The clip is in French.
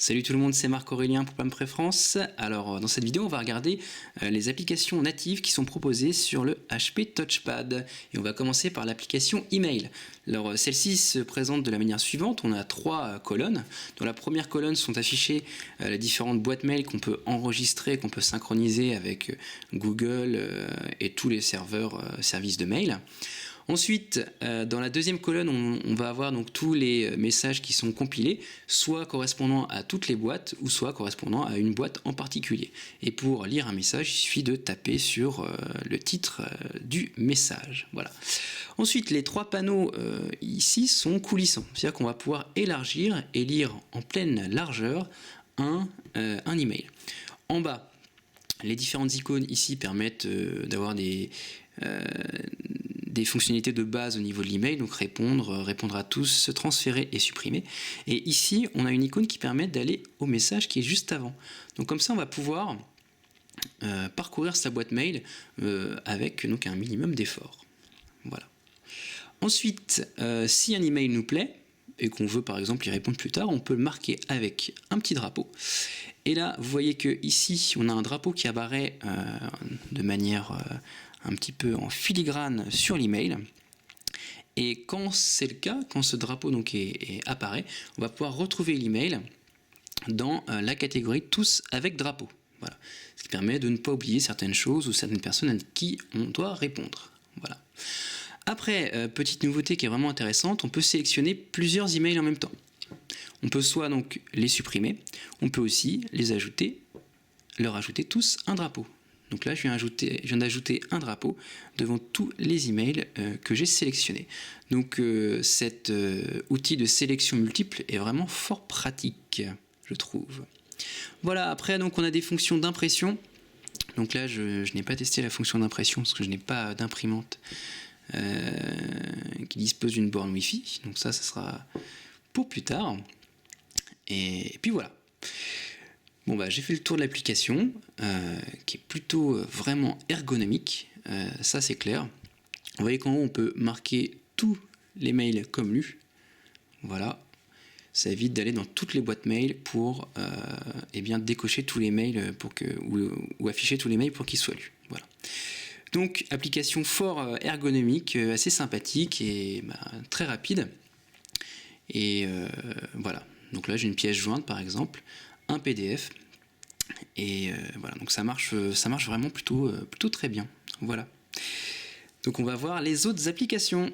Salut tout le monde, c'est Marc-Aurélien pour Pampré France. Alors dans cette vidéo on va regarder les applications natives qui sont proposées sur le HP Touchpad. Et on va commencer par l'application email. Alors celle-ci se présente de la manière suivante, on a trois colonnes. Dans la première colonne sont affichées les différentes boîtes mail qu'on peut enregistrer, qu'on peut synchroniser avec Google et tous les serveurs services de mail. Ensuite, dans la deuxième colonne, on va avoir donc tous les messages qui sont compilés, soit correspondant à toutes les boîtes, ou soit correspondant à une boîte en particulier. Et pour lire un message, il suffit de taper sur le titre du message. Voilà. Ensuite, les trois panneaux ici sont coulissants, c'est-à-dire qu'on va pouvoir élargir et lire en pleine largeur un email. En bas, les différentes icônes ici permettent d'avoir des fonctionnalités de base au niveau de l'email, donc répondre à tous, se transférer et supprimer. Et ici, on a une icône qui permet d'aller au message qui est juste avant. Donc comme ça, on va pouvoir parcourir sa boîte mail avec donc, un minimum d'effort. Voilà. Ensuite, si un email nous plaît, et qu'on veut par exemple y répondre plus tard, on peut le marquer avec un petit drapeau. Et là, vous voyez que ici, on a un drapeau qui apparaît de manière un petit peu en filigrane sur l'email. Et quand c'est le cas, quand ce drapeau donc apparaît, on va pouvoir retrouver l'email dans la catégorie tous avec drapeau. Voilà. Ce qui permet de ne pas oublier certaines choses ou certaines personnes à qui on doit répondre. Voilà. Après, petite nouveauté qui est vraiment intéressante, on peut sélectionner plusieurs emails en même temps. On peut soit donc les supprimer, on peut aussi les ajouter, leur ajouter tous un drapeau. Donc là, je viens d'ajouter un drapeau devant tous les emails que j'ai sélectionnés. Donc cet outil de sélection multiple est vraiment fort pratique, je trouve. Voilà, après donc on a des fonctions d'impression. Donc là, je n'ai pas testé la fonction d'impression parce que je n'ai pas d'imprimante qui dispose d'une borne Wi-Fi. Donc ça sera pour plus tard. Et puis voilà. Bon bah j'ai fait le tour de l'application qui est plutôt vraiment ergonomique, ça c'est clair. Vous voyez qu'en haut on peut marquer tous les mails comme lus. Voilà, ça évite d'aller dans toutes les boîtes mail pour bien décocher tous les mails ou afficher tous les mails pour qu'ils soient lus. Voilà. Donc application fort ergonomique, assez sympathique et très rapide. Et voilà, donc là j'ai une pièce jointe par exemple, un PDF, et voilà, donc ça marche vraiment plutôt très bien. Voilà. Donc on va voir les autres applications.